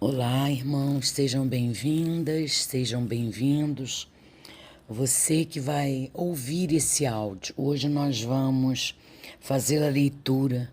Olá, irmãos, sejam bem-vindas, sejam bem-vindos. Você que vai ouvir esse áudio, hoje nós vamos fazer a leitura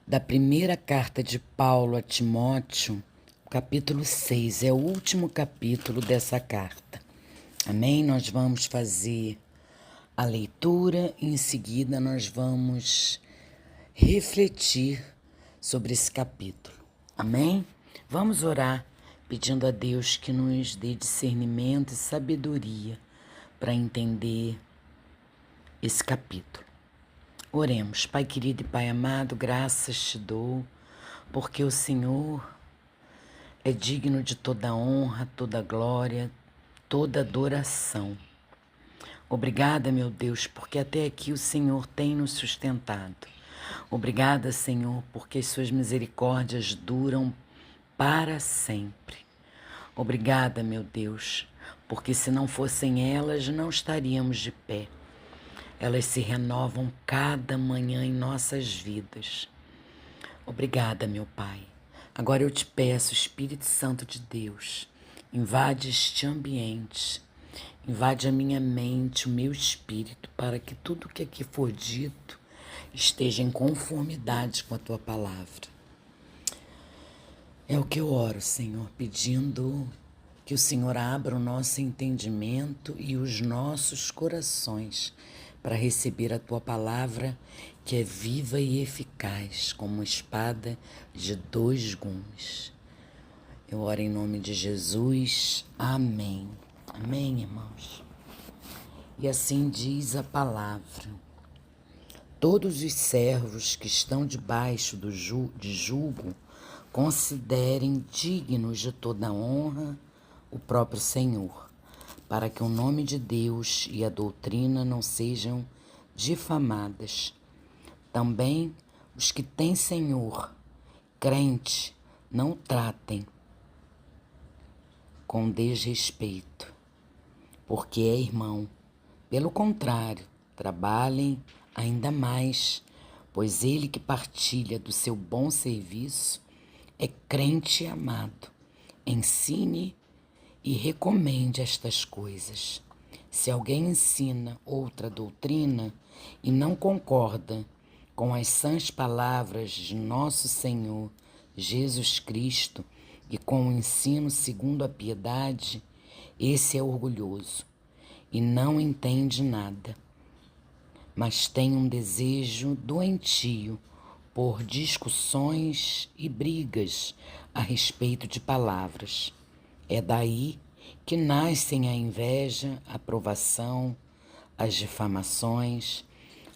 da primeira carta de Paulo a Timóteo, capítulo 6, é o último capítulo dessa carta. Amém? Nós vamos fazer a leitura e em seguida nós vamos refletir sobre esse capítulo. Amém? Vamos orar pedindo a Deus que nos dê discernimento e sabedoria para entender esse capítulo. Oremos. Pai querido e Pai amado, graças te dou, porque o Senhor é digno de toda honra, toda glória, toda adoração. Obrigada, meu Deus, porque até aqui o Senhor tem nos sustentado. Obrigada, Senhor, porque as suas misericórdias duram para sempre. Obrigada, meu Deus, porque se não fossem elas, não estaríamos de pé. Elas se renovam cada manhã em nossas vidas. Obrigada, meu Pai. Agora eu te peço, Espírito Santo de Deus, invade este ambiente, invade a minha mente, o meu espírito, para que tudo que aqui for dito esteja em conformidade com a tua palavra. É o que eu oro, Senhor, pedindo que o Senhor abra o nosso entendimento e os nossos corações para receber a tua palavra, que é viva e eficaz, como uma espada de 2 gumes. Eu oro em nome de Jesus. Amém. Amém, irmãos. E assim diz a palavra: todos os servos que estão debaixo de julgo considerem dignos de toda honra o próprio Senhor, para que o nome de Deus e a doutrina não sejam difamadas. Também os que têm Senhor, crente, não tratem com desrespeito, porque é irmão. Pelo contrário, trabalhem ainda mais, pois ele que partilha do seu bom serviço é crente e amado. Ensine e recomende estas coisas. Se alguém ensina outra doutrina e não concorda com as sãs palavras de nosso Senhor Jesus Cristo e com o ensino segundo a piedade, esse é orgulhoso e não entende nada, mas tem um desejo doentio por discussões e brigas a respeito de palavras. É daí que nascem a inveja, a provação, as difamações,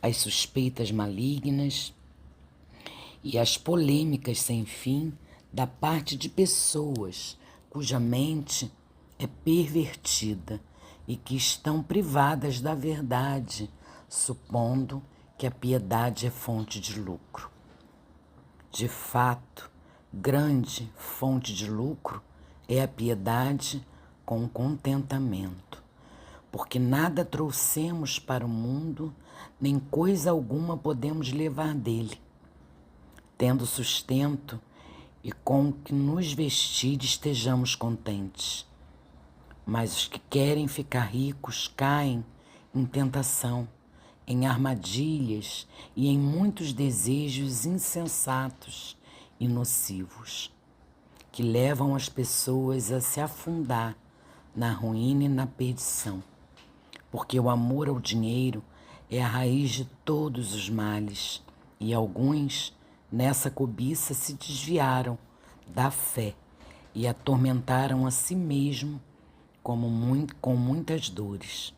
as suspeitas malignas e as polêmicas sem fim da parte de pessoas cuja mente é pervertida e que estão privadas da verdade, supondo que a piedade é fonte de lucro. De fato, grande fonte de lucro é a piedade com contentamento, porque nada trouxemos para o mundo, nem coisa alguma podemos levar dele. Tendo sustento e com o que nos vestir estejamos contentes. Mas os que querem ficar ricos caem em tentação, em armadilhas e em muitos desejos insensatos e nocivos, que levam as pessoas a se afundar na ruína e na perdição. Porque o amor ao dinheiro é a raiz de todos os males, e alguns, nessa cobiça, se desviaram da fé e atormentaram a si mesmo com muitas dores.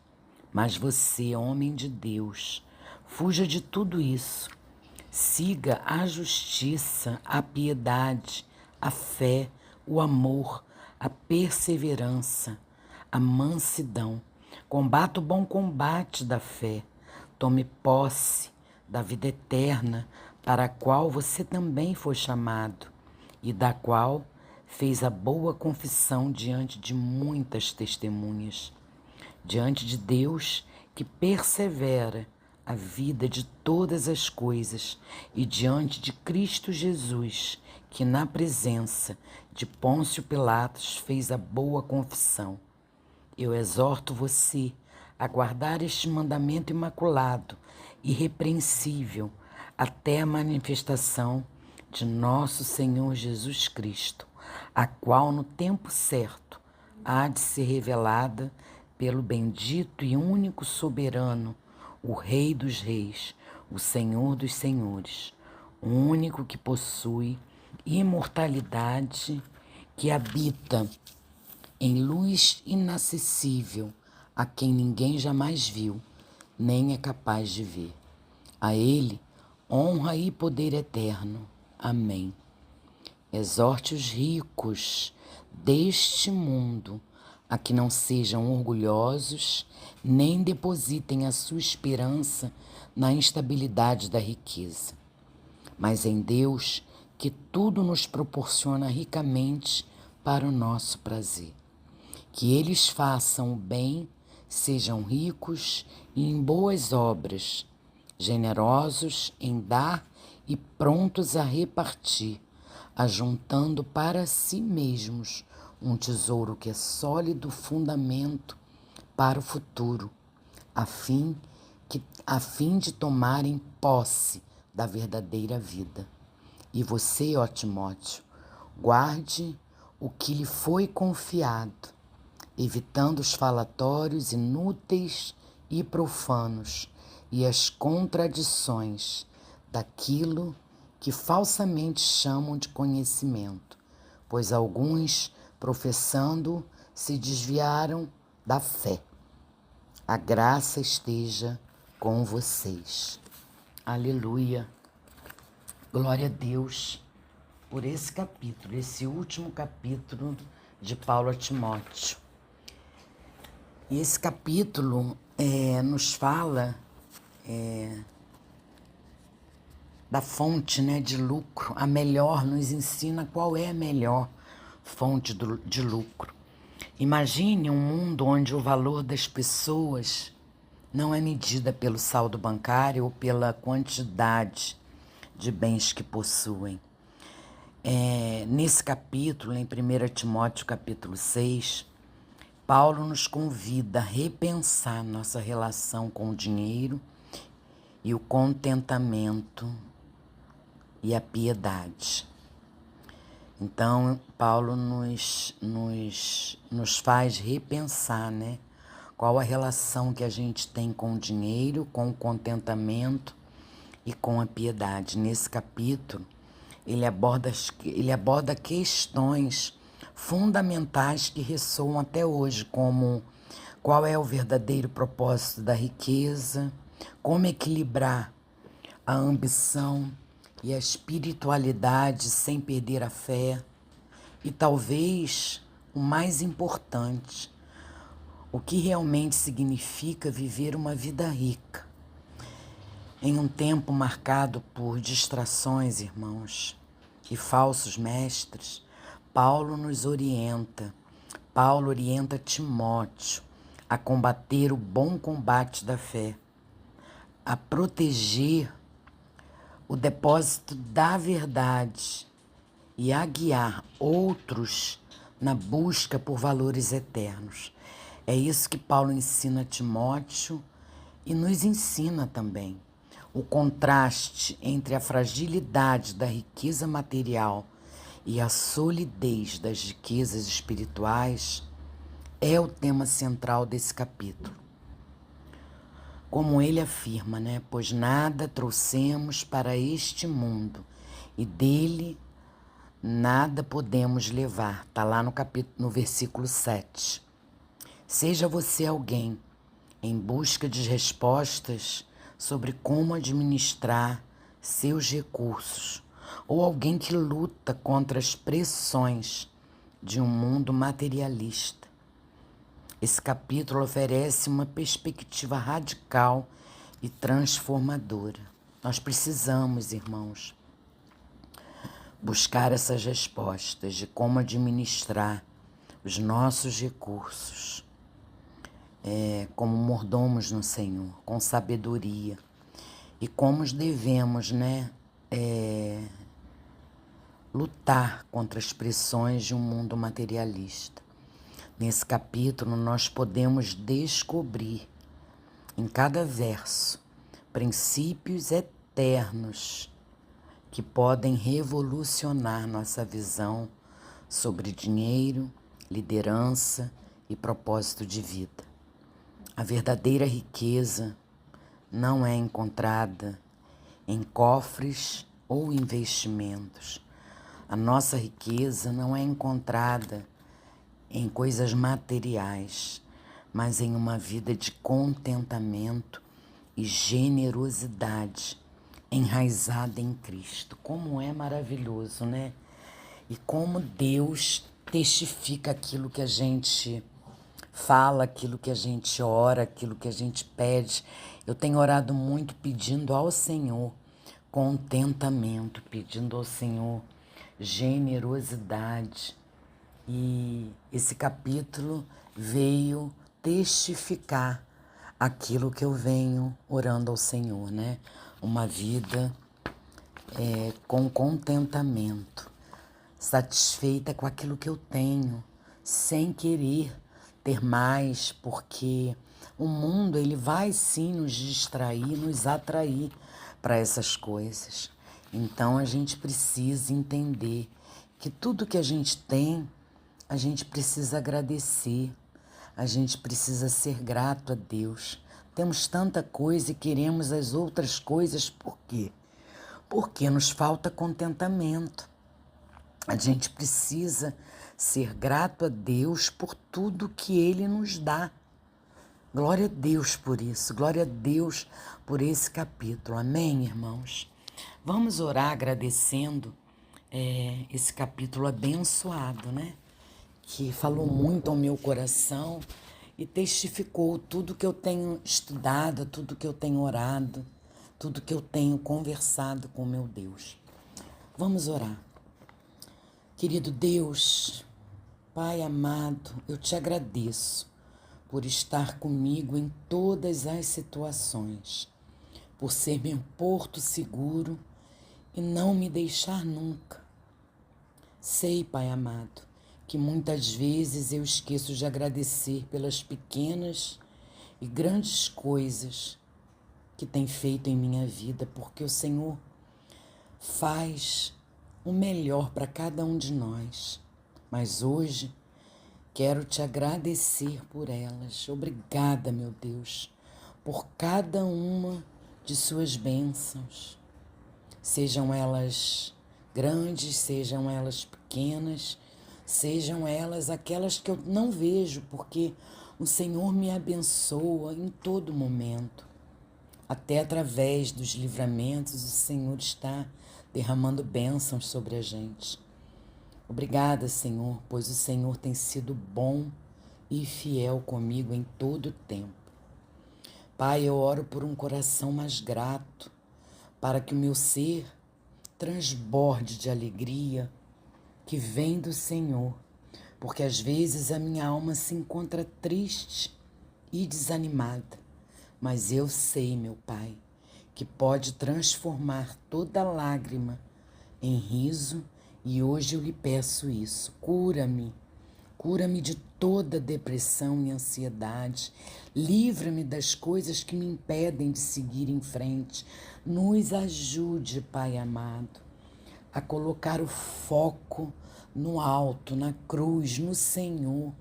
Mas você, homem de Deus, fuja de tudo isso. Siga a justiça, a piedade, a fé, o amor, a perseverança, a mansidão. Combata o bom combate da fé. Tome posse da vida eterna, para a qual você também foi chamado, e da qual fez a boa confissão diante de muitas testemunhas. Diante de Deus, que persevera a vida de todas as coisas, e diante de Cristo Jesus, que na presença de Pôncio Pilatos fez a boa confissão. Eu exorto você a guardar este mandamento imaculado, irrepreensível, até a manifestação de nosso Senhor Jesus Cristo, a qual no tempo certo há de ser revelada pelo bendito e único soberano, o Rei dos Reis, o Senhor dos Senhores, o único que possui imortalidade, que habita em luz inacessível, a quem ninguém jamais viu, nem é capaz de ver. A ele, honra e poder eterno. Amém. Exorte os ricos deste mundo a que não sejam orgulhosos, nem depositem a sua esperança na instabilidade da riqueza, mas em Deus, que tudo nos proporciona ricamente para o nosso prazer. Que eles façam o bem, sejam ricos em boas obras, generosos em dar e prontos a repartir, ajuntando para si mesmos um tesouro que é sólido fundamento para o futuro, a fim de tomarem posse da verdadeira vida. E você, ó Timóteo, guarde o que lhe foi confiado, evitando os falatórios inúteis e profanos e as contradições daquilo que falsamente chamam de conhecimento, pois alguns, professando, se desviaram da fé. A graça esteja com vocês. Aleluia. Glória a Deus por esse capítulo, esse último capítulo de Paulo a Timóteo. E esse capítulo nos fala da fonte, né, de lucro. A melhor, nos ensina qual é a melhor fonte de lucro. Imagine um mundo onde o valor das pessoas não é medida pelo saldo bancário ou pela quantidade de bens que possuem. Nesse capítulo, em 1 Timóteo capítulo 6, Paulo nos convida a repensar nossa relação com o dinheiro e o contentamento e a piedade. Então, Paulo nos faz repensar, né? Qual a relação que a gente tem com o dinheiro, com o contentamento e com a piedade. Nesse capítulo, ele aborda questões fundamentais que ressoam até hoje, como qual é o verdadeiro propósito da riqueza, como equilibrar a ambição e a espiritualidade sem perder a fé, e talvez o mais importante, o que realmente significa viver uma vida rica. Em um tempo marcado por distrações, irmãos, e falsos mestres, Paulo orienta Timóteo a combater o bom combate da fé, a proteger o depósito da verdade e a guiar outros na busca por valores eternos. É isso que Paulo ensina a Timóteo e nos ensina também. O contraste entre a fragilidade da riqueza material e a solidez das riquezas espirituais é o tema central desse capítulo. Como ele afirma, né? Pois nada trouxemos para este mundo e dele nada podemos levar. Está lá no versículo 7. Seja você alguém em busca de respostas sobre como administrar seus recursos, ou alguém que luta contra as pressões de um mundo materialista. Esse capítulo oferece uma perspectiva radical e transformadora. Nós precisamos, irmãos, buscar essas respostas de como administrar os nossos recursos, como mordomos no Senhor, com sabedoria, e como devemos, lutar contra as pressões de um mundo materialista. Nesse capítulo, nós podemos descobrir em cada verso princípios eternos que podem revolucionar nossa visão sobre dinheiro, liderança e propósito de vida. A verdadeira riqueza não é encontrada em cofres ou investimentos. A nossa riqueza não é encontrada em coisas materiais, mas em uma vida de contentamento e generosidade enraizada em Cristo. Como é maravilhoso, né? E como Deus testifica aquilo que a gente fala, aquilo que a gente ora, aquilo que a gente pede. Eu tenho orado muito pedindo ao Senhor contentamento, pedindo ao Senhor generosidade. E esse capítulo veio testificar aquilo que eu venho orando ao Senhor, né? Uma vida com contentamento, satisfeita com aquilo que eu tenho, sem querer ter mais, porque o mundo ele vai sim nos distrair, nos atrair para essas coisas. Então a gente precisa entender que tudo que a gente tem, a gente precisa agradecer, a gente precisa ser grato a Deus. Temos tanta coisa e queremos as outras coisas, por quê? Porque nos falta contentamento. A gente precisa ser grato a Deus por tudo que Ele nos dá. Glória a Deus por isso, glória a Deus por esse capítulo. Amém, irmãos? Vamos orar agradecendo esse capítulo abençoado, né? Que falou muito ao meu coração e testificou tudo que eu tenho estudado, tudo que eu tenho orado, tudo que eu tenho conversado com meu Deus. Vamos orar. Querido Deus, Pai amado, eu te agradeço por estar comigo em todas as situações, por ser meu porto seguro e não me deixar nunca. Sei, Pai amado, que muitas vezes eu esqueço de agradecer pelas pequenas e grandes coisas que tem feito em minha vida, porque o Senhor faz o melhor para cada um de nós. Mas hoje quero te agradecer por elas. Obrigada, meu Deus, por cada uma de suas bênçãos. Sejam elas grandes, sejam elas pequenas, sejam elas aquelas que eu não vejo, porque o Senhor me abençoa em todo momento. Até através dos livramentos, o Senhor está derramando bênçãos sobre a gente. Obrigada, Senhor, pois o Senhor tem sido bom e fiel comigo em todo o tempo. Pai, eu oro por um coração mais grato, para que o meu ser transborde de alegria que vem do Senhor, porque às vezes a minha alma se encontra triste e desanimada, mas eu sei, meu Pai, que pode transformar toda lágrima em riso, e hoje eu lhe peço isso. Cura-me, cura-me de toda depressão e ansiedade, livra-me das coisas que me impedem de seguir em frente. Nos ajude, Pai amado, a colocar o foco no alto, na cruz, no Senhor,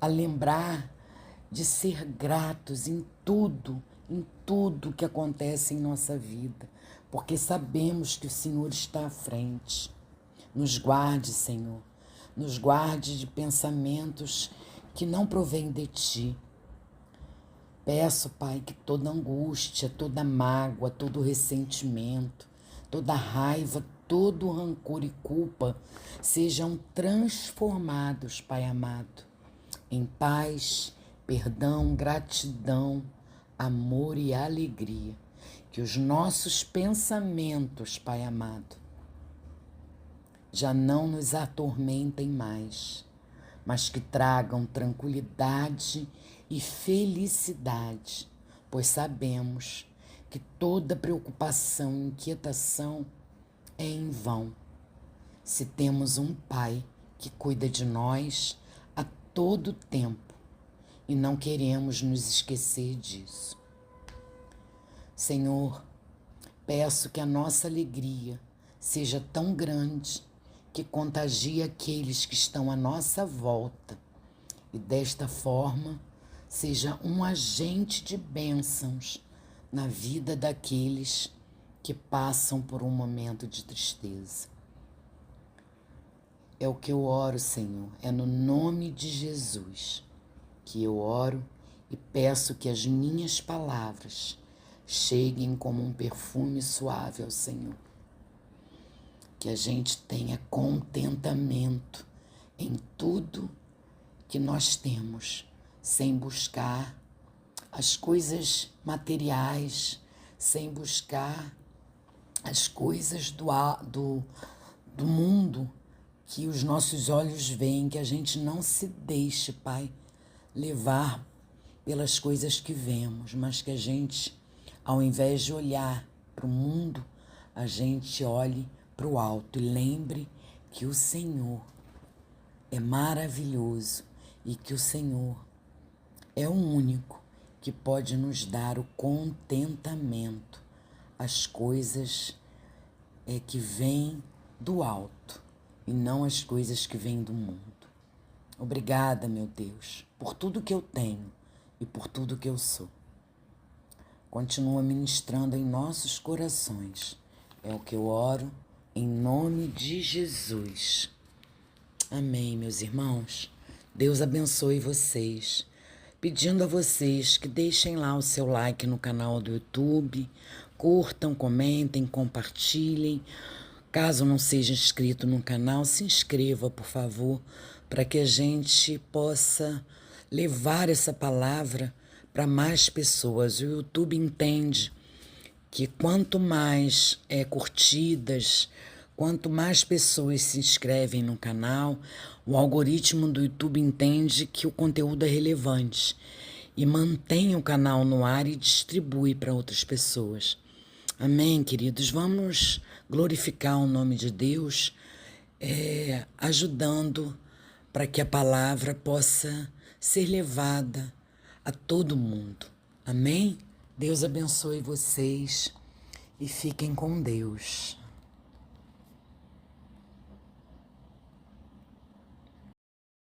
a lembrar de ser gratos em tudo que acontece em nossa vida, porque sabemos que o Senhor está à frente. Nos guarde, Senhor, nos guarde de pensamentos que não provêm de Ti. Peço, Pai, que toda angústia, toda mágoa, todo ressentimento, toda raiva, todo rancor e culpa sejam transformados, Pai amado, em paz, perdão, gratidão, amor e alegria. Que os nossos pensamentos, Pai amado, já não nos atormentem mais, mas que tragam tranquilidade e felicidade, pois sabemos que toda preocupação e inquietação é em vão. se temos um Pai que cuida de nós a todo tempo e não queremos nos esquecer disso. Senhor, peço que a nossa alegria seja tão grande que contagie aqueles que estão à nossa volta e desta forma seja um agente de bênçãos na vida daqueles que passam por um momento de tristeza. É o que eu oro, Senhor, é no nome de Jesus que eu oro e peço que as minhas palavras cheguem como um perfume suave ao Senhor. Que a gente tenha contentamento em tudo que nós temos, sem buscar as coisas materiais, sem buscar as coisas do mundo que os nossos olhos veem, que a gente não se deixe, Pai, levar pelas coisas que vemos, mas que a gente, ao invés de olhar para o mundo, a gente olhe para o alto e lembre que o Senhor é maravilhoso e que o Senhor é o único que pode nos dar o contentamento, as coisas que vêm do alto e não as coisas que vêm do mundo. Obrigada, meu Deus, por tudo que eu tenho e por tudo que eu sou. Continua ministrando em nossos corações. É o que eu oro em nome de Jesus. Amém, meus irmãos. Deus abençoe vocês. Pedindo a vocês que deixem lá o seu like no canal do YouTube, curtam, comentem, compartilhem. Caso não seja inscrito no canal, se inscreva, por favor, para que a gente possa levar essa palavra para mais pessoas. O YouTube entende que quanto mais curtidas, quanto mais pessoas se inscrevem no canal, o algoritmo do YouTube entende que o conteúdo é relevante e mantém o canal no ar e distribui para outras pessoas. Amém, queridos? Vamos glorificar o nome de Deus, ajudando para que a palavra possa ser levada a todo mundo. Amém? Deus abençoe vocês e fiquem com Deus.